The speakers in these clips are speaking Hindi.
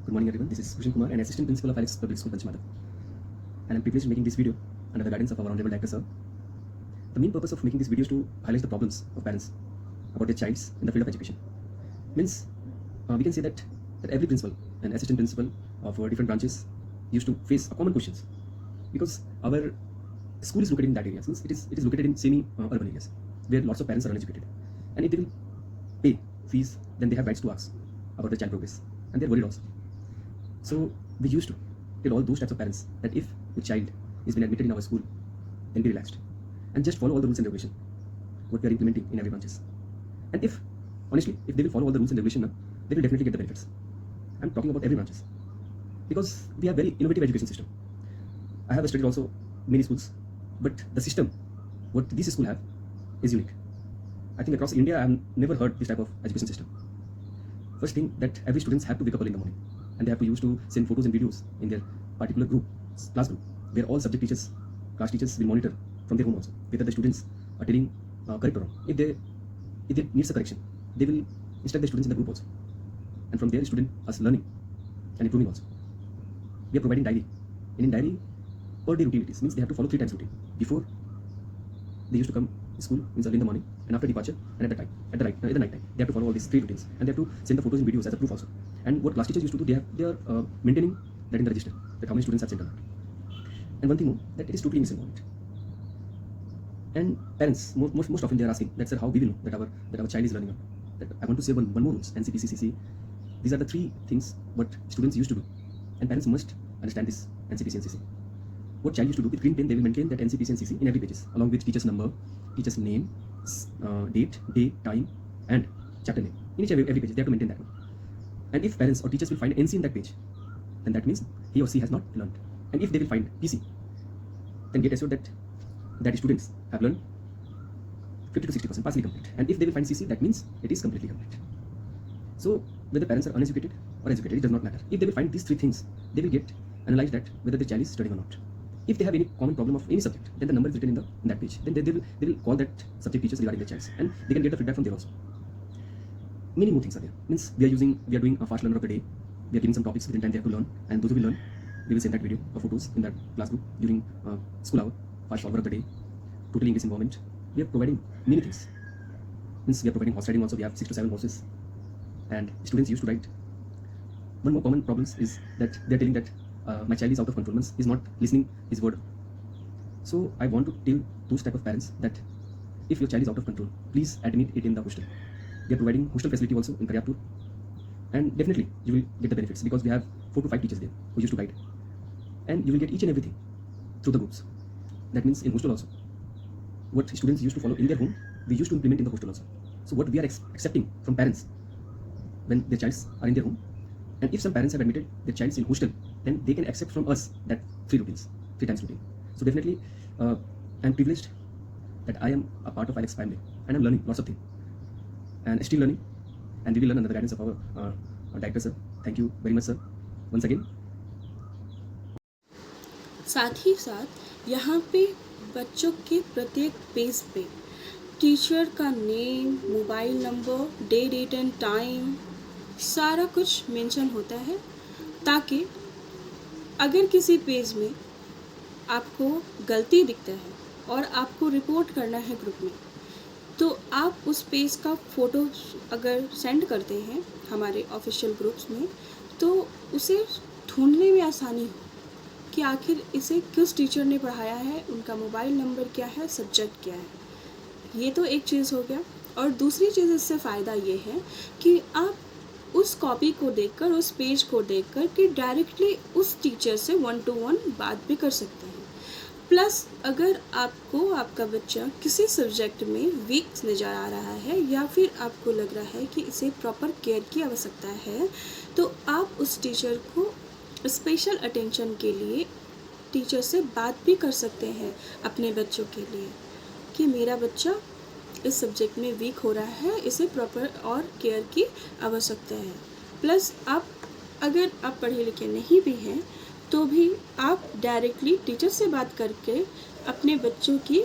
Good morning everyone, this is Bhushan Kumar, an Assistant Principal of Alex Public School, Panchmada. And I'm privileged in making this video under the guidance of our Honorable Director Sir. The main purpose of making this video is to highlight the problems of parents about their childs in the field of education. Means, we can say that every principal and assistant principal of different branches used to face a common questions, because our school is located in that area. Means it is located in semi-urban areas where lots of parents are uneducated, and if they will pay fees, then they have rights to ask about the child progress, and they're worried also. So we used to tell all those types of parents that if your child is been admitted in our school, then be relaxed and just follow all the rules and regulation what we are implementing in every branches. And if honestly, if they will follow all the rules and regulation, they will definitely get the benefits. I'm talking about every branches, because we have very innovative education system. I have studied also many schools, but the system what this school have is unique. I think across India I have never heard this type of education system. First thing, that every students have to wake up early in the morning, and they have to use to send photos and videos in their particular group, class group, where all subject teachers, class teachers will monitor from their home also whether the students are telling correct or wrong. If they needs a correction, they will instruct the students in the group also, and from there student is learning and improving also. We are providing diary, and in diary per day routine it is, means they have to follow 3 times routine. Before they used to come to school, means early in the morning, and after departure, and at the night time, they have to follow all these 3 routines, and they have to send the photos and videos as a proof also. And what class teachers used to do, they are maintaining that in the register, that how many students have sent or not. And one thing more, that it is totally misinformed. And parents most often they are asking that, sir, how we will know that our child is learning? That I want to say one more rules, NCP, CCC. These are the 3 things what students used to do, and parents must understand this NCP and CC. What child used to do, with green pen they will maintain that NCP and CC in every pages, along with teacher's number, teacher's name, date, day, time, and chapter name. In each every page they have to maintain that one. And if parents or teachers will find NC in that page, then that means he or she has not learned. And if they will find PC, then get assured that students have learned 50 to 60% partially complete. And if they will find CC, that means it is completely complete. So whether parents are uneducated or educated, it does not matter. If they will find these 3 things, they will get analyzed that whether the child is studying or not. If they have any common problem of any subject, then the number is written in that page. Then they will call that subject teachers regarding their child, and they can get the feedback from there also. Many more things are there. Means we are doing a fast learner of the day. We are giving some topics within time they have to learn, and those who will learn, we will send that video or photos in that class group during school hour, fast solver of the day, totally English environment. We are providing many things. Means we are providing horse riding also. We have 6 to 7 horses, and students used to ride. One more common problem is that they are telling that my child is out of control, means he is not listening his word. So I want to tell those type of parents that if your child is out of control, please admit it in the hostel. We are providing hostel facility also in Karyapur, and definitely you will get the benefits, because we have 4 to 5 teachers there who used to guide, and you will get each and everything through the groups. That means in hostel also, what students used to follow in their home, we used to implement in the hostel also. So what we are accepting from parents when their childs are in their home, and if some parents have admitted their childs in hostel, then they can accept from us that 3 routines, 3 times routine. So definitely I'm privileged that I am a part of Alex family, and I'm learning lots of things, and still learning, and we will learn under the guidance of our director sir. Thank you very much sir, once again. साथ ही साथ यहाँ पे बच्चों के प्रत्येक पेज पे टीचर का name, mobile number, day, date and time सारा कुछ मेंशन होता है, ताकि अगर किसी पेज में आपको गलती दिखता है और आपको रिपोर्ट करना है ग्रुप में, तो आप उस पेज का फ़ोटो अगर सेंड करते हैं हमारे ऑफिशियल ग्रुप्स में, तो उसे ढूंढने में आसानी हो कि आखिर इसे किस टीचर ने पढ़ाया है, उनका मोबाइल नंबर क्या है, सब्जेक्ट क्या है। ये तो एक चीज़ हो गया। और दूसरी चीज़ इससे फ़ायदा ये है कि आप उस कॉपी को देखकर, उस पेज को देखकर कि डायरेक्टली उस टीचर से 1-to-1 बात भी कर सकते हैं। प्लस अगर आपको आपका बच्चा किसी सब्जेक्ट में वीक नज़र आ रहा है, या फिर आपको लग रहा है कि इसे प्रॉपर केयर की आवश्यकता है, तो आप उस टीचर को स्पेशल अटेंशन के लिए टीचर से बात भी कर सकते हैं अपने बच्चों के लिए, कि मेरा बच्चा इस सब्जेक्ट में वीक हो रहा है, इसे प्रॉपर और केयर की आवश्यकता है। प्लस अगर आप पढ़े लिखे नहीं भी हैं, तो भी आप डायरेक्टली टीचर से बात करके अपने बच्चों की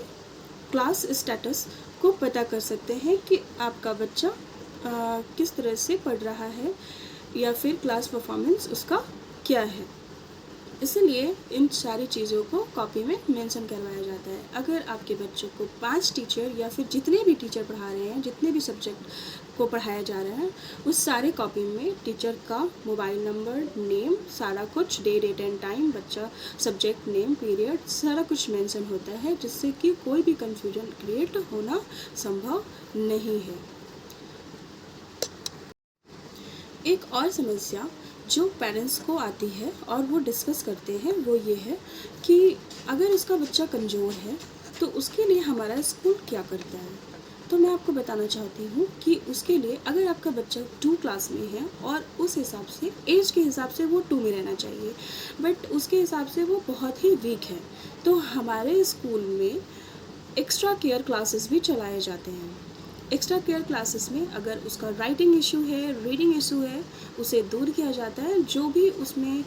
क्लास स्टेटस को पता कर सकते हैं कि आपका बच्चा किस तरह से पढ़ रहा है, या फिर क्लास परफॉर्मेंस उसका क्या है। इसलिए इन सारी चीज़ों को कॉपी में मेंशन करवाया जाता है। अगर आपके बच्चों को 5 टीचर या फिर जितने भी टीचर पढ़ा रहे हैं, जितने भी सब्जेक्ट को पढ़ाया जा रहा है, उस सारे कॉपी में टीचर का मोबाइल नंबर, नेम, सारा कुछ, डे डेट एंड टाइम, बच्चा, सब्जेक्ट नेम, पीरियड, सारा कुछ मेंशन होता है, जिससे कि कोई भी कन्फ्यूजन क्रिएट होना संभव नहीं है। एक और समस्या जो पेरेंट्स को आती है और वो डिस्कस करते हैं वो ये है कि अगर उसका बच्चा कमज़ोर है तो उसके लिए हमारा स्कूल क्या करता है। तो मैं आपको बताना चाहती हूँ कि उसके लिए अगर आपका बच्चा 2 क्लास में है और उस हिसाब से एज के हिसाब से वो 2 में रहना चाहिए, बट उसके हिसाब से वो बहुत ही वीक है, तो हमारे स्कूल में एक्स्ट्रा केयर क्लासेस भी चलाए जाते हैं। एक्स्ट्रा केयर क्लासेस में अगर उसका राइटिंग इशू है, रीडिंग इशू है, उसे दूर किया जाता है। जो भी उसमें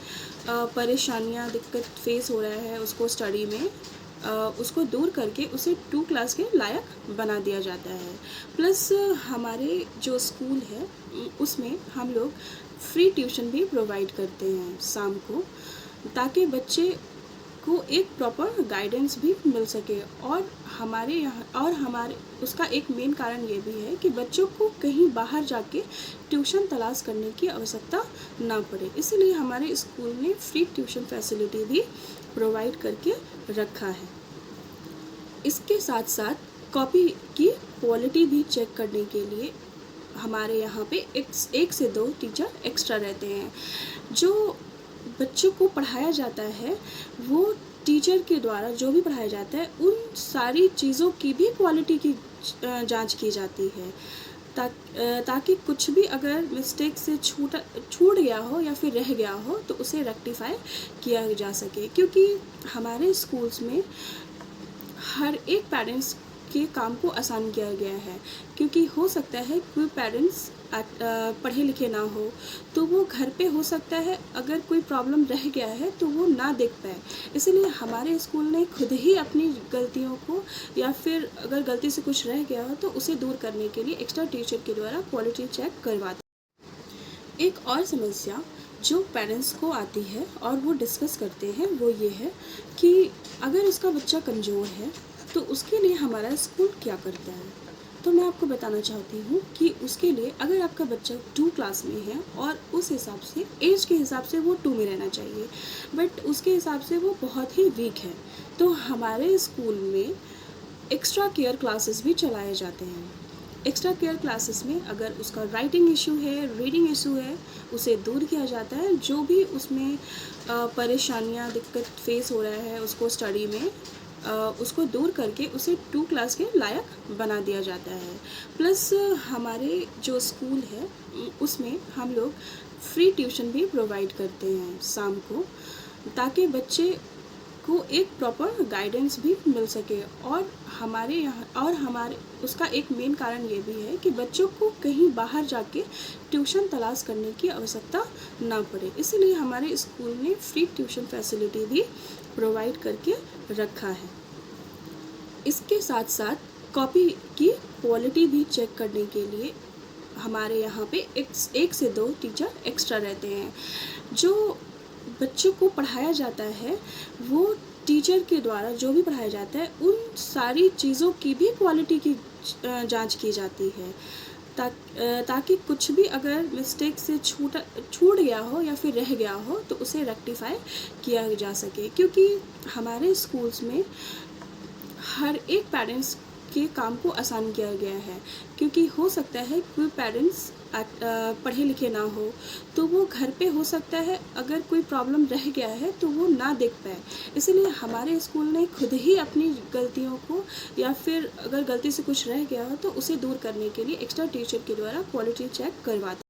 परेशानियां, दिक्कत फेस हो रहा है उसको स्टडी में, उसको दूर करके उसे 2 क्लास के लायक बना दिया जाता है। प्लस हमारे जो स्कूल है उसमें हम लोग फ्री ट्यूशन भी प्रोवाइड करते हैं शाम को, ताकि बच्चे को एक प्रॉपर गाइडेंस भी मिल सके। और हमारे उसका एक मेन कारण ये भी है कि बच्चों को कहीं बाहर जाके ट्यूशन तलाश करने की आवश्यकता ना पड़े। इसलिए हमारे स्कूल ने फ्री ट्यूशन फैसिलिटी भी प्रोवाइड करके रखा है। इसके साथ साथ कॉपी की क्वालिटी भी चेक करने के लिए हमारे यहाँ पे एक से 2 टीचर एक्स्ट्रा रहते हैं। जो बच्चों को पढ़ाया जाता है वो टीचर के द्वारा जो भी पढ़ाया जाता है उन सारी चीज़ों की भी क्वालिटी की जांच की जाती है, ताकि कुछ भी अगर मिस्टेक से छूट गया हो या फिर रह गया हो तो उसे रेक्टिफाई किया जा सके। क्योंकि हमारे स्कूल्स में हर एक पेरेंट्स के काम को आसान किया गया है, क्योंकि हो सकता है कोई पेरेंट्स पढ़े लिखे ना हो तो वो घर पे हो सकता है अगर कोई प्रॉब्लम रह गया है तो वो ना देख पाए। इसलिए हमारे स्कूल ने खुद ही अपनी गलतियों को या फिर अगर गलती से कुछ रह गया हो तो उसे दूर करने के लिए एक्स्ट्रा टीचर के द्वारा क्वालिटी चेक करवाते। एक और समस्या जो पेरेंट्स को आती है और वो डिस्कस करते हैं वो ये है कि अगर उसका बच्चा कमज़ोर है तो उसके लिए हमारा स्कूल क्या करता है। तो मैं आपको बताना चाहती हूँ कि उसके लिए अगर आपका बच्चा 2 क्लास में है और उस हिसाब से एज के हिसाब से वो 2 में रहना चाहिए, बट उसके हिसाब से वो बहुत ही वीक है, तो हमारे स्कूल में एक्स्ट्रा केयर क्लासेस भी चलाए जाते हैं। एक्स्ट्रा केयर क्लासेस में अगर उसका राइटिंग इशू है, रीडिंग इशू है, उसे दूर किया जाता है। जो भी उसमें परेशानियां, दिक्कत फेस हो रहा है उसको स्टडी में, उसको दूर करके उसे 2 क्लास के लायक बना दिया जाता है। प्लस हमारे जो स्कूल है उसमें हम लोग फ्री ट्यूशन भी प्रोवाइड करते हैं शाम को, ताकि बच्चे को एक प्रॉपर गाइडेंस भी मिल सके। और हमारे उसका एक मेन कारण ये भी है कि बच्चों को कहीं बाहर जाके ट्यूशन तलाश करने की आवश्यकता ना पड़े। इसलिए हमारे स्कूल ने फ्री ट्यूशन फैसिलिटी भी प्रोवाइड करके रखा है। इसके साथ साथ कॉपी की क्वालिटी भी चेक करने के लिए हमारे यहाँ पे एक से 2 टीचर एक्स्ट्रा रहते हैं। जो बच्चों को पढ़ाया जाता है वो टीचर के द्वारा जो भी पढ़ाया जाता है उन सारी चीज़ों की भी क्वालिटी की जांच की जाती है, ताकि कुछ भी अगर मिस्टेक से छूट गया हो या फिर रह गया हो तो उसे रेक्टिफाई किया जा सके। क्योंकि हमारे स्कूल्स में हर एक पेरेंट्स के काम को आसान किया गया है, क्योंकि हो सकता है कोई पेरेंट्स पढ़े लिखे ना हो तो वो घर पे हो सकता है अगर कोई प्रॉब्लम रह गया है तो वो ना देख पाए। इसलिए हमारे स्कूल ने खुद ही अपनी गलतियों को या फिर अगर गलती से कुछ रह गया हो तो उसे दूर करने के लिए एक्स्ट्रा टीचर के द्वारा क्वालिटी चेक करवाते।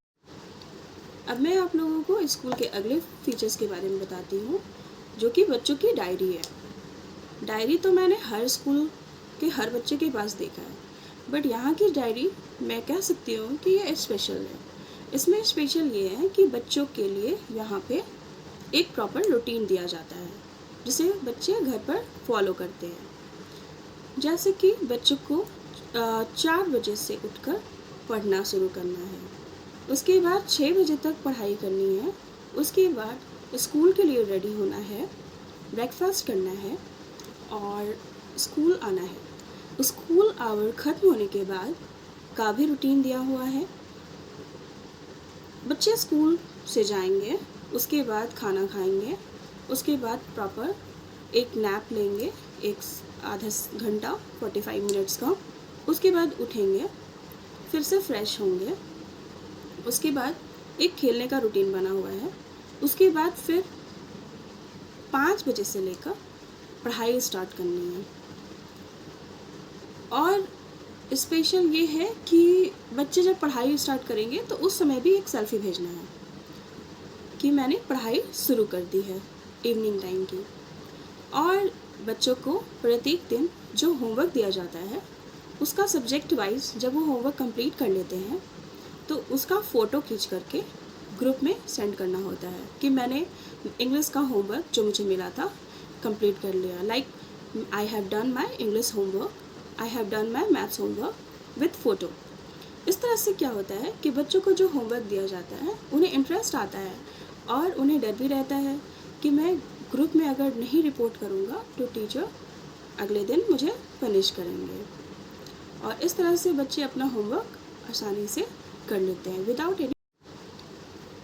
अब मैं आप लोगों को स्कूल के अगले फीचर्स के बारे में बताती हूँ, जो कि बच्चों की डायरी है। डायरी तो मैंने हर स्कूल के हर बच्चे के पास देखा है, बट यहाँ की डायरी मैं कह सकती हूँ कि ये स्पेशल है। इसमें स्पेशल ये है कि बच्चों के लिए यहाँ पे एक प्रॉपर रूटीन दिया जाता है जिसे बच्चे घर पर फॉलो करते हैं। जैसे कि बच्चों को 4 बजे से उठकर पढ़ना शुरू करना है। उसके बाद 6 बजे तक पढ़ाई करनी है। उसके बाद स्कूल के लिए रेडी होना है, ब्रेकफास्ट करना है और स्कूल आना है। स्कूल आवर ख़त्म होने के बाद का भी रूटीन दिया हुआ है। बच्चे स्कूल से जाएंगे, उसके बाद खाना खाएंगे, उसके बाद प्रॉपर एक नैप लेंगे, एक आधा घंटा 45 मिनट्स का। उसके बाद उठेंगे, फिर से फ्रेश होंगे। उसके बाद एक खेलने का रूटीन बना हुआ है। उसके बाद फिर 5 बजे से लेकर पढ़ाई स्टार्ट करनी है। और स्पेशल ये है कि बच्चे जब पढ़ाई स्टार्ट करेंगे तो उस समय भी एक सेल्फी भेजना है कि मैंने पढ़ाई शुरू कर दी है इवनिंग टाइम की। और बच्चों को प्रत्येक दिन जो होमवर्क दिया जाता है उसका सब्जेक्ट वाइज जब वो होमवर्क कंप्लीट कर लेते हैं तो उसका फ़ोटो खींच करके ग्रुप में सेंड करना होता है कि मैंने इंग्लिश का होमवर्क जो मुझे मिला था कंप्लीट कर लिया। Like I have done my English homework, I have done my maths homework with photo. इस तरह से क्या होता है कि बच्चों को जो होमवर्क दिया जाता है उन्हें इंटरेस्ट आता है और उन्हें डर भी रहता है कि मैं ग्रुप में अगर नहीं रिपोर्ट करूँगा तो टीचर अगले दिन मुझे पनिश करेंगे। और इस तरह से बच्चे अपना होमवर्क आसानी से कर लेते हैं विदाउट एनी।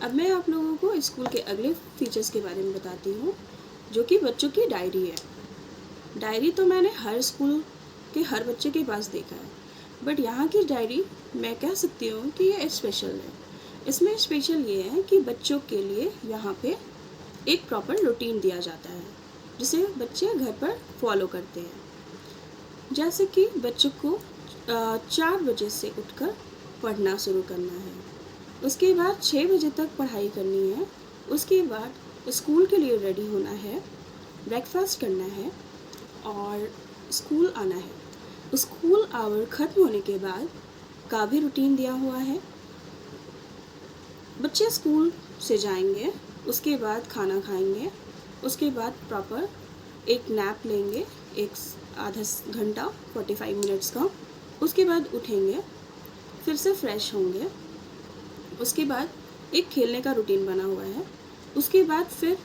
अब मैं आप लोगों को स्कूल के अगले फीचर्स के बारे में बताती हूँ, जो कि बच्चों की डायरी है। डायरी तो मैंने हर स्कूल के हर बच्चे के पास देखा है, बट यहाँ की डायरी मैं कह सकती हूँ कि ये स्पेशल है। इसमें स्पेशल ये है कि बच्चों के लिए यहाँ पे एक प्रॉपर रूटीन दिया जाता है जिसे बच्चे घर पर फॉलो करते हैं। जैसे कि बच्चों को 4 बजे से उठकर पढ़ना शुरू करना है, उसके बाद 6 बजे तक पढ़ाई करनी है, उसके बाद स्कूल के लिए रेडी होना है, ब्रेकफास्ट करना है और स्कूल आना है। स्कूल आवर ख़त्म होने के बाद का भी रूटीन दिया हुआ है। बच्चे स्कूल से जाएंगे, उसके बाद खाना खाएंगे, उसके बाद प्रॉपर एक नैप लेंगे, एक आधा घंटा 45 मिनट्स का। उसके बाद उठेंगे, फिर से फ्रेश होंगे। उसके बाद एक खेलने का रूटीन बना हुआ है। उसके बाद फिर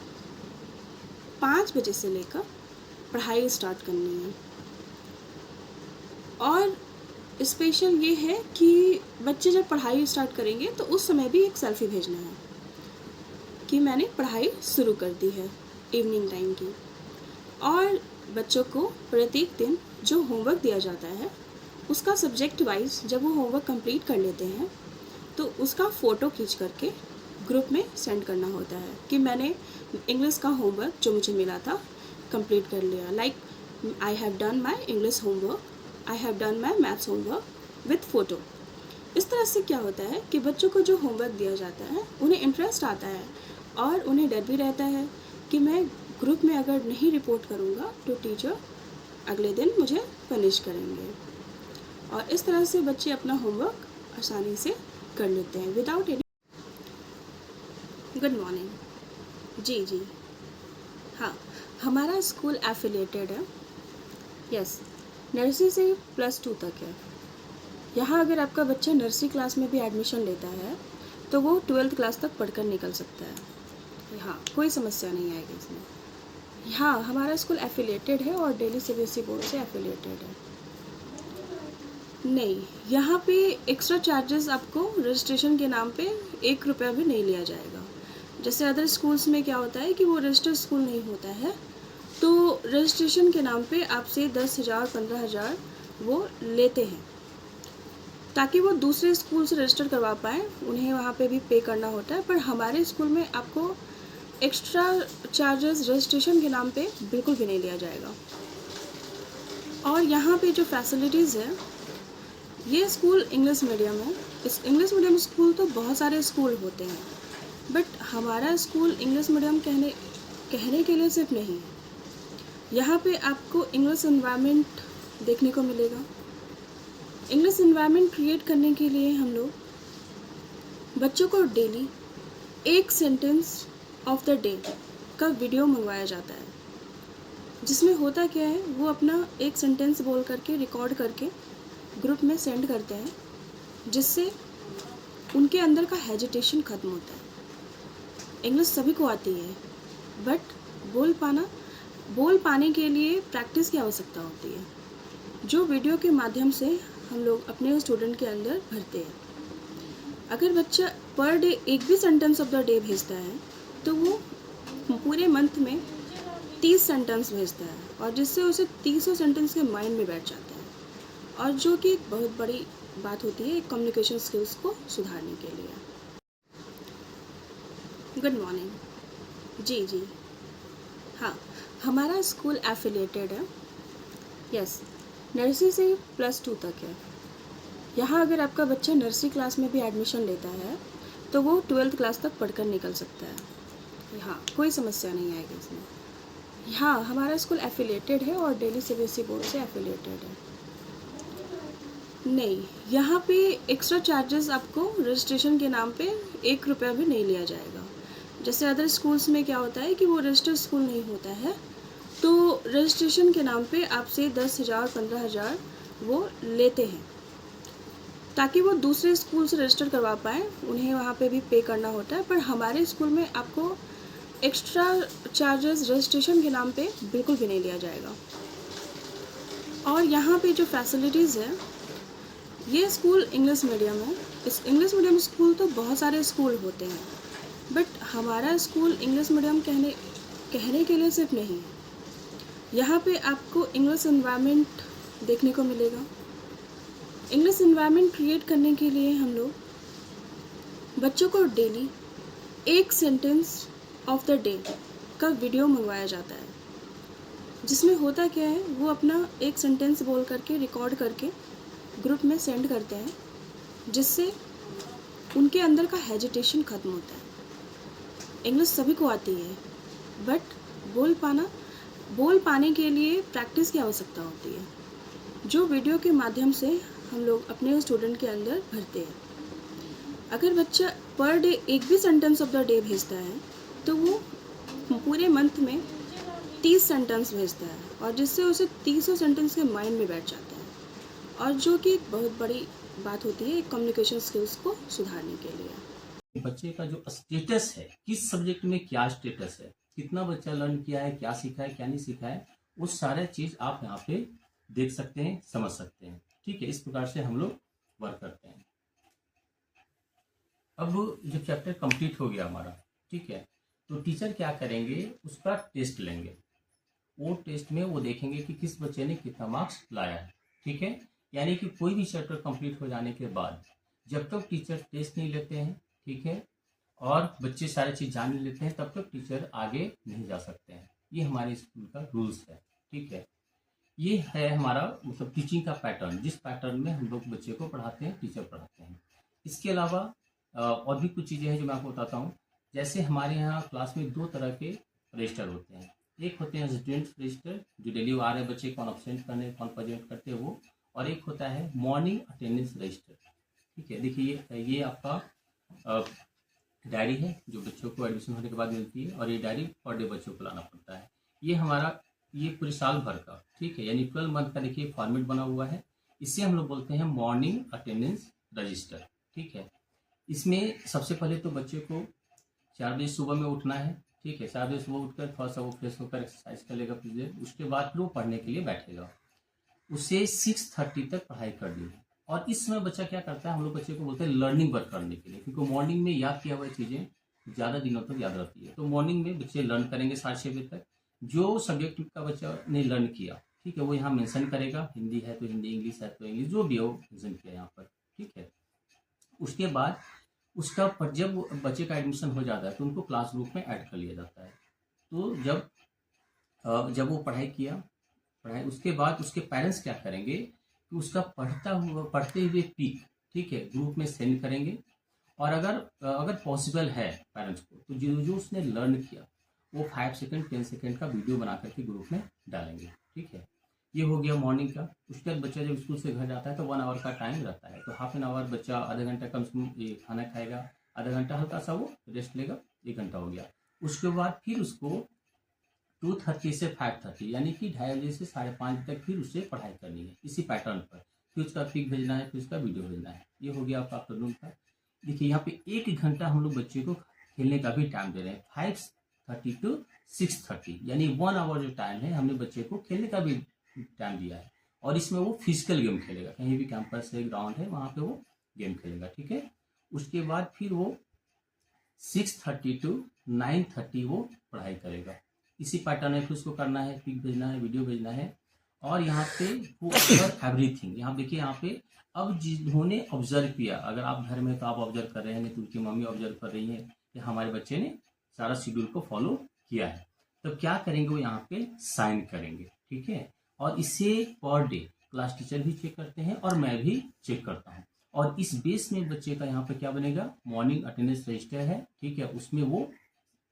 5 बजे से लेकर पढ़ाई स्टार्ट करनी है। और स्पेशल ये है कि बच्चे जब पढ़ाई स्टार्ट करेंगे तो उस समय भी एक सेल्फी भेजना है कि मैंने पढ़ाई शुरू कर दी है इवनिंग टाइम की। और बच्चों को प्रत्येक दिन जो होमवर्क दिया जाता है उसका सब्जेक्ट वाइज जब वो होमवर्क कंप्लीट कर लेते हैं तो उसका फ़ोटो खींच करके ग्रुप में सेंड करना होता है कि मैंने इंग्लिश का होमवर्क जो मुझे मिला था कंप्लीट कर लिया। Like I have done my English homework, I have done my maths homework with photo. इस तरह से क्या होता है कि बच्चों को जो होमवर्क दिया जाता है उन्हें इंटरेस्ट आता है और उन्हें डर भी रहता है कि मैं ग्रुप में अगर नहीं रिपोर्ट करूँगा तो टीचर अगले दिन मुझे पनिश करेंगे। और इस तरह से बच्चे अपना होमवर्क आसानी से कर लेते हैं विदाउट एनी। Good morning. जी हाँ, हमारा स्कूल एफिलिएटेड है। यस, नर्सरी से +2 तक है। यहाँ अगर आपका बच्चा नर्सरी क्लास में भी एडमिशन लेता है तो वो 12th क्लास तक पढ़कर निकल सकता है। हाँ, कोई समस्या नहीं आएगी इसमें। हाँ, हमारा स्कूल एफिलिएटेड है और दिल्ली सीबीएसई बोर्ड से एफिलिएटेड है। नहीं, यहाँ पे एक्स्ट्रा चार्जेस आपको रजिस्ट्रेशन के नाम पे 1 रुपया भी नहीं लिया जाएगा। जैसे अदर स्कूल्स में क्या होता है कि वो रजिस्टर्ड स्कूल नहीं होता है तो रजिस्ट्रेशन के नाम पे आपसे 10,000 15,000 वो लेते हैं ताकि वो दूसरे स्कूल से रजिस्टर करवा पाएँ, उन्हें वहाँ पे भी पे करना होता है। पर हमारे स्कूल में आपको एक्स्ट्रा चार्जेस रजिस्ट्रेशन के नाम पे बिल्कुल भी नहीं लिया जाएगा। और यहाँ पे जो फैसिलिटीज़ है, ये स्कूल इंग्लिश मीडियम है। इस इंग्लिश मीडियम स्कूल तो बहुत सारे स्कूल होते हैं, बट हमारा स्कूल इंग्लिश मीडियम कहने के लिए सिर्फ नहीं है। यहाँ पे आपको इंग्लिश एनवायरनमेंट देखने को मिलेगा। इंग्लिश एनवायरनमेंट क्रिएट करने के लिए हम लोग बच्चों को डेली एक सेंटेंस ऑफ द डे का वीडियो मंगवाया जाता है, जिसमें होता क्या है, वो अपना एक सेंटेंस बोल करके रिकॉर्ड करके ग्रुप में सेंड करते हैं, जिससे उनके अंदर का हेजिटेशन ख़त्म होता है। इंग्लिश सभी को आती है, बट बोल पाने के लिए प्रैक्टिस की आवश्यकता होती है, जो वीडियो के माध्यम से हम लोग अपने स्टूडेंट के अंदर भरते हैं। अगर बच्चा पर डे एक भी सेंटेंस ऑफ द डे भेजता है तो वो पूरे मंथ में 30 सेंटेंस भेजता है, और जिससे उसे 30 सेंटेंस के माइंड में बैठ जाता है, और जो कि एक बहुत बड़ी बात होती है कम्युनिकेशन स्किल्स को सुधारने के लिए। Good morning. जी हाँ, हमारा स्कूल एफिलिएटेड है। यस, नर्सरी से +2 तक है। यहाँ अगर आपका बच्चा नर्सरी क्लास में भी एडमिशन लेता है तो वो 12th क्लास तक पढ़कर निकल सकता है। हाँ, कोई समस्या नहीं आएगी इसमें। हाँ, हमारा स्कूल एफिलिएटेड है और दिल्ली सीबीएसई बोर्ड से एफिलिएटेड है। नहीं, यहाँ पे एक्स्ट्रा चार्जेस आपको रजिस्ट्रेशन के नाम पे 1 रुपया भी नहीं लिया जाएगा। जैसे अदर स्कूल्स में क्या होता है कि वो रजिस्टर्ड स्कूल नहीं होता है, तो रजिस्ट्रेशन के नाम पे आपसे 10,000 15,000 वो लेते हैं, ताकि वो दूसरे स्कूल से रजिस्टर करवा पाएँ, उन्हें वहाँ पे भी पे करना होता है। पर हमारे स्कूल में आपको एक्स्ट्रा चार्जेस रजिस्ट्रेशन के नाम पे बिल्कुल भी नहीं लिया जाएगा। और यहाँ पे जो फैसिलिटीज़ है, ये स्कूल इंग्लिश मीडियम है। इस इंग्लिश मीडियम स्कूल तो बहुत सारे स्कूल होते हैं, बट हमारा स्कूल इंग्लिश मीडियम कहने के लिए सिर्फ नहीं है। यहाँ पे आपको इंग्लिश एनवायरनमेंट देखने को मिलेगा। इंग्लिश एनवायरनमेंट क्रिएट करने के लिए हम लोग बच्चों को डेली एक सेंटेंस ऑफ द डे का वीडियो मंगवाया जाता है, जिसमें होता क्या है, वो अपना एक सेंटेंस बोल करके रिकॉर्ड करके ग्रुप में सेंड करते हैं, जिससे उनके अंदर का हेजिटेशन ख़त्म होता है। इंग्लिश सभी को आती है, बट बोल पाने के लिए प्रैक्टिस की आवश्यकता होती है, जो वीडियो के माध्यम से हम लोग अपने स्टूडेंट के अंदर भरते हैं। अगर बच्चा पर डे एक भी सेंटेंस ऑफ द डे भेजता है तो वो पूरे मंथ में 30 सेंटेंस भेजता है, और जिससे उसे 30 सेंटेंस के माइंड में बैठ जाता है, और जो कि एक बहुत बड़ी बात होती है कम्युनिकेशन स्किल्स को सुधारने के लिए। बच्चे का जो स्टेटस है, किस सब्जेक्ट में क्या स्टेटस है, कितना बच्चा लर्न किया है, क्या सीखा है, क्या नहीं सीखा है, वो सारे चीज आप यहाँ पे देख सकते हैं, समझ सकते हैं। ठीक है, इस प्रकार से हम लोग वर्क करते हैं। अब जब चैप्टर कंप्लीट हो गया हमारा, ठीक है, तो टीचर क्या करेंगे, उसका टेस्ट लेंगे। वो टेस्ट में वो देखेंगे कि किस बच्चे ने कितना मार्क्स लाया है। ठीक है, यानी कि कोई भी चैप्टर कंप्लीट हो जाने के बाद जब तक टीचर टेस्ट नहीं लेते हैं, ठीक है, और बच्चे सारी चीज जान लेते हैं, तब तक टीचर आगे नहीं जा सकते हैं। ये हमारे स्कूल का रूल्स है। ठीक है, ये है हमारा मतलब टीचिंग का पैटर्न, जिस पैटर्न में हम लोग बच्चे को पढ़ाते हैं, टीचर पढ़ाते हैं। इसके अलावा और भी कुछ चीज़ें हैं जो मैं आपको बताता हूँ। जैसे हमारे यहाँ क्लास में 2 तरह के रजिस्टर होते हैं। एक होते हैं स्टूडेंट्स रजिस्टर, जो डेली आ रहे बच्चे कौन अब्सेंट करने कौन प्रेजेंट करते हैं वो, और एक होता है मॉर्निंग अटेंडेंस रजिस्टर। ठीक है, देखिए ये आपका डायरी है जो बच्चों को एडमिशन होने के बाद मिलती है, और ये डायरी पर डे बच्चों को लाना पड़ता है। ये हमारा ये पूरे साल भर का, ठीक है, यानी 12 मंथ का देखिए फॉर्मेट बना हुआ है। इससे हम लोग बोलते हैं मॉर्निंग अटेंडेंस रजिस्टर। ठीक है, इसमें सबसे पहले तो बच्चे को 4 बजे सुबह में उठना है। ठीक है, 4 बजे सुबह उठकर थोड़ा सा वो फ्रेश होकर एक्सरसाइज कर लेगा कुछ देर, उसके बाद फिर वो पढ़ने के लिए बैठेगा। उसे 6:30 तक पढ़ाई करनी है। और इस समय बच्चा क्या करता है, हम लोग बच्चे को बोलते हैं लर्निंग वर्क करने के लिए, क्योंकि मॉर्निंग में याद किया हुआ चीज़ें ज़्यादा दिनों तक याद रहती है। तो मॉर्निंग में बच्चे लर्न करेंगे 6:30 बजे तक। जो सब्जेक्ट का बच्चा ने लर्न किया, ठीक है, वो यहाँ मेंशन करेगा। हिंदी है तो हिंदी, इंग्लिश है तो इंग्लिश, जो भी हो मेंशन किया यहाँ पर। ठीक है, उसके बाद उसका पर जब बच्चे का एडमिशन हो जाता है तो उनको क्लास ग्रुप में ऐड कर लिया जाता है। तो जब वो पढ़ाई उसके बाद उसके पेरेंट्स क्या करेंगे कि उसका पढ़ते हुए पिक, ठीक है, ग्रुप में सेंड करेंगे। और अगर पॉसिबल है पेरेंट्स को, तो जो उसने लर्न किया वो 5 सेकंड 10 सेकंड का वीडियो बना करके ग्रुप में डालेंगे। ठीक है, ये हो गया मॉर्निंग का। उसके बाद बच्चा जब स्कूल से घर जाता है तो 1 आवर का टाइम रहता है, तो हाफ एन आवर बच्चा आधा घंटा कम से कम ये खाना खाएगा, आधा घंटा हल्का सा वो रेस्ट लेगा, 1 घंटा हो गया। उसके बाद फिर उसको 2:30 से 5:30 यानी कि 2:30 बजे से 5:30 तक फिर उससे पढ़ाई करनी है इसी पैटर्न पर। फिर उसका पिक भेजना है, फिर उसका वीडियो भेजना है। ये हो गया आपका आफ्टरनून का। देखिए यहाँ पे 1 घंटा हम लोग बच्चे को खेलने का भी टाइम दे रहे हैं, 5:30 to 6:30, यानी 1 आवर जो टाइम है हमने बच्चे को खेलने का भी टाइम दिया है। और इसमें वो फिजिकल गेम खेलेगा, कहीं भी कैंपस है, ग्राउंड है, वहाँ पे वो गेम खेलेगा, ठीक है। उसके बाद फिर वो 6:30 to 9:30 वो पढ़ाई करेगा। इसी पैटर्न में फिर उसको करना है, पिक भेजना है, वीडियो भेजना है। और यहाँ पे वो ऑब्जर्व एवरीथिंग, यहाँ देखिए यहाँ पे अब जिन्होंने ऑब्जर्व किया, अगर आप घर में तो आप ऑब्जर्व कर रहे हैं, नहीं तो उनकी मम्मी ऑब्जर्व कर रही है कि हमारे बच्चे ने सारा शेड्यूल को फॉलो किया है, तो क्या करेंगे वो यहाँ पे साइन करेंगे, ठीक है। और इसे पर डे क्लास टीचर भी चेक करते हैं और मैं भी चेक करता हूँ। और इस बेस में बच्चे का यहाँ पे क्या बनेगा, मॉर्निंग अटेंडेंस रजिस्टर है, ठीक है, उसमें वो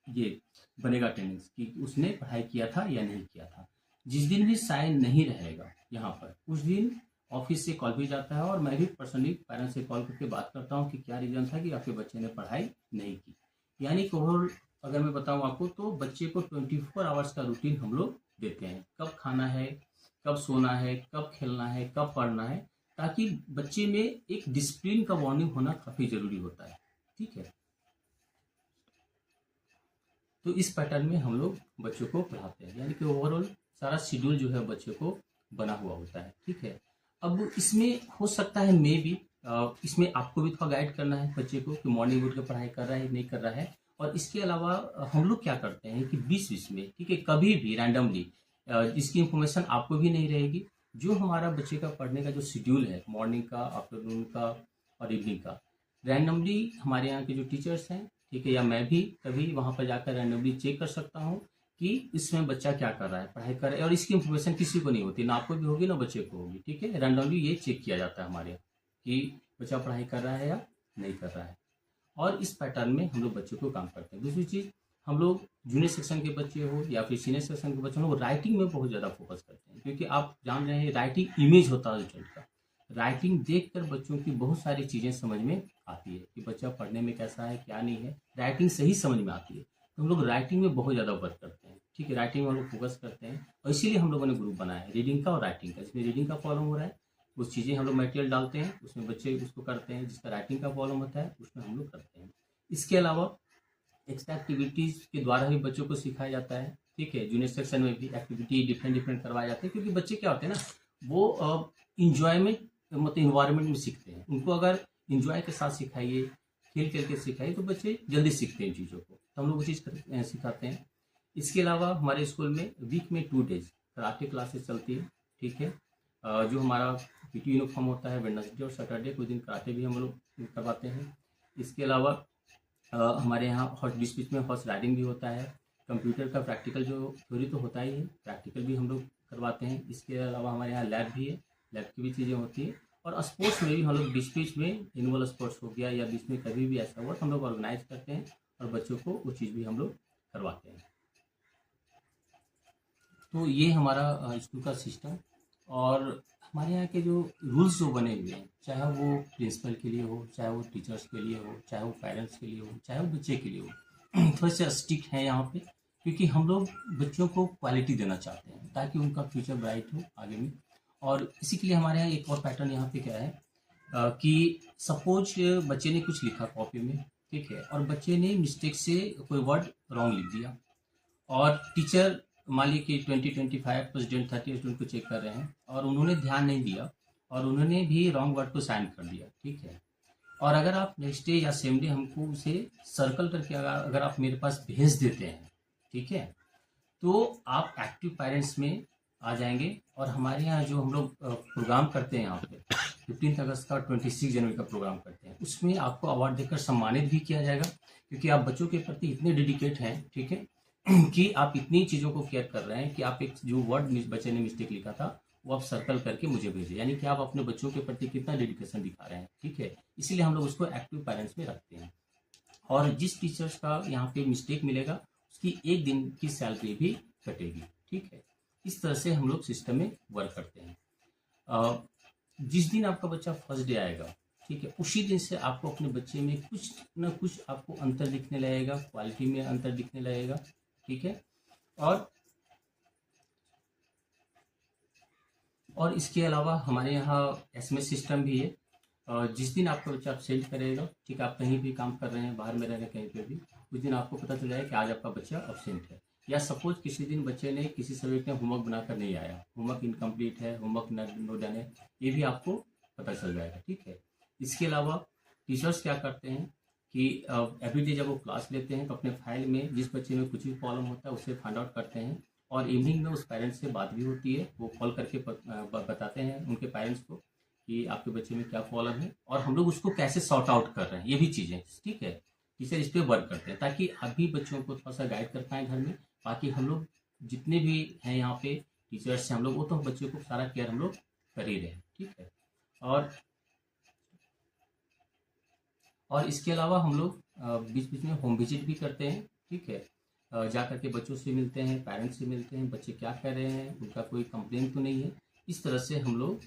ये बनेगा अटेंडेंस कि उसने पढ़ाई किया था या नहीं किया था। जिस दिन भी साइन नहीं रहेगा यहाँ पर, उस दिन ऑफिस से कॉल भी जाता है और मैं भी पर्सनली पेरेंट्स से कॉल करके बात करता हूँ कि क्या रीजन था कि आपके बच्चे ने पढ़ाई नहीं की। यानी कि ओवरऑल अगर मैं बताऊँ आपको तो बच्चे को 24 आवर्स का रूटीन हम लोग देते हैं, कब खाना है, कब सोना है, कब खेलना है, कब पढ़ना है, ताकि बच्चे में एक डिसिप्लिन का बॉन्डिंग होना काफ़ी ज़रूरी होता है, ठीक है। तो इस पैटर्न में हम लोग बच्चों को पढ़ाते हैं, यानी कि ओवरऑल सारा शेड्यूल जो है बच्चे को बना हुआ होता है, ठीक है। अब इसमें हो सकता है मे भी इसमें आपको भी थोड़ा गाइड करना है बच्चे को कि मॉर्निंग उठ के पढ़ाई कर रहा है नहीं कर रहा है। और इसके अलावा हम लोग क्या करते हैं कि बीच बीच में, ठीक है, कभी भी रैंडमली इसकी इंफॉर्मेशन आपको भी नहीं रहेगी, जो हमारा बच्चे का पढ़ने का जो शेड्यूल है मॉर्निंग का, आफ्टरनून का और इवनिंग का, रैंडमली हमारे यहाँ के जो टीचर्स हैं, ठीक है, या मैं भी कभी वहाँ पर जाकर रैंडमली चेक कर सकता हूँ कि इसमें बच्चा क्या कर रहा है, पढ़ाई कर रहा है। और इसकी इंफॉर्मेशन किसी को नहीं होती, ना आपको भी होगी ना बच्चे को होगी, ठीक है। रैंडमली ये चेक किया जाता है हमारे यहाँ कि बच्चा पढ़ाई कर रहा है या नहीं कर रहा है। और इस पैटर्न में हम लोग बच्चों को काम करते हैं। दूसरी चीज़, हम लोग जूनियर सेक्शन के बच्चे हो या फिर सीनियर सेक्शन के बच्चे हो, राइटिंग में बहुत ज़्यादा फोकस करते हैं, क्योंकि आप जान रहे हैं राइटिंग इमेज होता है स्टूडेंट का। राइटिंग देखकर बच्चों की बहुत सारी चीज़ें समझ में आती है कि बच्चा पढ़ने में कैसा है, क्या नहीं है, राइटिंग सही समझ में आती है। तो हम लोग राइटिंग में बहुत ज़्यादा वर्क करते हैं, ठीक है, राइटिंग में हम लोग फोकस करते हैं। और इसीलिए हम लोगों ने ग्रुप बनाया है रीडिंग का और राइटिंग का। जिसमें रीडिंग का प्रॉब्लम हो रहा है उस चीज़ें हम लोग मटेरियल डालते हैं, उसमें बच्चे उसको करते हैं। जिसका राइटिंग का प्रॉब्लम होता है उसमें हम लोग करते हैं। इसके अलावा एक्स्ट्रा एक्टिविटीज़ के द्वारा भी बच्चों को सिखाया जाता है, ठीक है। जूनियर सेक्शन में भी एक्टिविटी डिफरेंट डिफरेंट करवाए जाते हैं, क्योंकि बच्चे क्या होते हैं ना, वो इंजॉयमेंट मतलब इन्वायरमेंट में सीखते हैं। उनको अगर इंजॉय के साथ सिखाइए, खेल खेल के सिखाइए, तो बच्चे जल्दी सीखते हैं चीज़ों को। तो हम लोग वो चीज़ सिखाते हैं। इसके अलावा हमारे स्कूल में वीक में 2 डेज कराटे क्लासेस चलती है, ठीक है। जो हमारा पीटी यूनिफॉर्म होता है, वेडनेसडे और सैटरडे कुछ दिन कराटे भी हम लोग करवाते हैं। इसके अलावा हमारे यहाँ हॉर्स बीच बीच में हॉर्स राइडिंग भी होता है। कंप्यूटर का प्रैक्टिकल जो थ्योरी तो होता ही है, प्रैक्टिकल भी हम लोग करवाते हैं। इसके अलावा हमारे यहाँ लैब भी है, लैब की भी चीज़ें होती है। और स्पोर्ट्स में भी हम लोग बीच बीच में एनुअल स्पोर्ट्स हो गया या बीच में कभी भी ऐसा हुआ तो हम लोग ऑर्गेनाइज करते हैं और बच्चों को वो चीज़ भी हम लोग करवाते हैं। तो ये हमारा स्कूल का सिस्टम। और हमारे यहाँ के जो रूल्स जो बने हुए हैं, चाहे वो प्रिंसिपल के लिए हो, चाहे वो टीचर्स के लिए हो, चाहे वो पेरेंट्स के लिए हो, चाहे वो बच्चे के लिए हो, थोड़े से स्ट्रिक्ट हैं यहाँ पे, क्योंकि हम लोग बच्चों को क्वालिटी देना चाहते हैं ताकि उनका फ्यूचर ब्राइट हो आगे में। और इसी के लिए हमारे यहाँ एक और पैटर्न यहाँ पे क्या है कि सपोज बच्चे ने कुछ लिखा कॉपी में, ठीक है, और बच्चे ने मिस्टेक से कोई वर्ड रॉन्ग लिख दिया, और टीचर मान ली कि 20-25 स्टूडेंट 30 स्टूडेंट को चेक कर रहे हैं और उन्होंने ध्यान नहीं दिया और उन्होंने भी रॉन्ग वर्ड को साइन कर दिया, ठीक है। और अगर आप नेक्स्ट डे या सेम डे हमको उसे सर्कल करके अगर आप मेरे पास भेज देते हैं, ठीक है, तो आप एक्टिव पेरेंट्स में आ जाएंगे। और हमारे यहाँ जो हम लोग प्रोग्राम करते हैं यहाँ पे 15 अगस्त का 26 जनवरी का प्रोग्राम करते हैं, उसमें आपको अवार्ड देकर सम्मानित भी किया जाएगा, क्योंकि आप बच्चों के प्रति इतने डेडिकेट हैं, ठीक है, कि आप इतनी चीज़ों को केयर कर रहे हैं कि आप एक जो वर्ड बच्चे ने मिस्टेक लिखा था वो आप सर्कल करके मुझे भेजें, यानी कि आप अपने बच्चों के प्रति कितना डेडिकेशन दिखा रहे हैं, ठीक है। इसीलिए हम लोग उसको एक्टिव पेरेंट्स में रखते हैं। और जिस टीचर्स का यहाँ पे मिस्टेक मिलेगा उसकी 1 दिन की सैलरी भी कटेगी, ठीक है। इस तरह से हम लोग सिस्टम में वर्क करते हैं। जिस दिन आपका बच्चा फर्स्ट डे आएगा, ठीक है, उसी दिन से आपको अपने बच्चे में कुछ ना कुछ आपको अंतर दिखने लगेगा, क्वालिटी में अंतर दिखने लगेगा, ठीक है। और इसके अलावा हमारे यहाँ एसएमएस सिस्टम भी है। जिस दिन आपका बच्चा अपसेंट करेगा, ठीक है, आप कहीं भी काम कर रहे हैं, बाहर में रह रहे हैं, कहीं पे भी, उस दिन आपको पता चल जाएगा कि आज आपका बच्चा अपसेंट है। या सपोज किसी दिन बच्चे ने किसी सब्जेक्ट में होमवर्क बनाकर नहीं आया, होमवर्क इनकम्प्लीट है, होमवर्क नो डन है, ये भी आपको पता चल जाएगा, ठीक है। इसके अलावा टीचर्स क्या करते हैं कि एवरीडे जब वो क्लास लेते हैं तो अपने फाइल में जिस बच्चे में कुछ भी प्रॉब्लम होता है उससे फाइंड आउट करते हैं, और इवनिंग में उस पेरेंट्स से बात भी होती है, वो कॉल करके बताते हैं उनके पेरेंट्स को कि आपके बच्चे में क्या प्रॉब्लम है और हम लोग उसको कैसे सॉर्ट आउट कर रहे हैं, ये भी चीज़ें, ठीक है। टीचर इस पर वर्क करते हैं ताकि अभी बच्चों को थोड़ा सा गाइड कर पाएँ घर में। बाकी हम लोग जितने भी हैं यहाँ पे टीचर्स हैं हम लोग, वो तो बच्चों को सारा केयर हम लोग कर ही रहे हैं, ठीक है। और इसके अलावा हम लोग बीच बीच में होम विजिट भी करते हैं, ठीक है। जा करके बच्चों से मिलते हैं, पेरेंट्स से मिलते हैं, बच्चे क्या कर रहे हैं, उनका कोई कंप्लेन तो नहीं है। इस तरह से हम लोग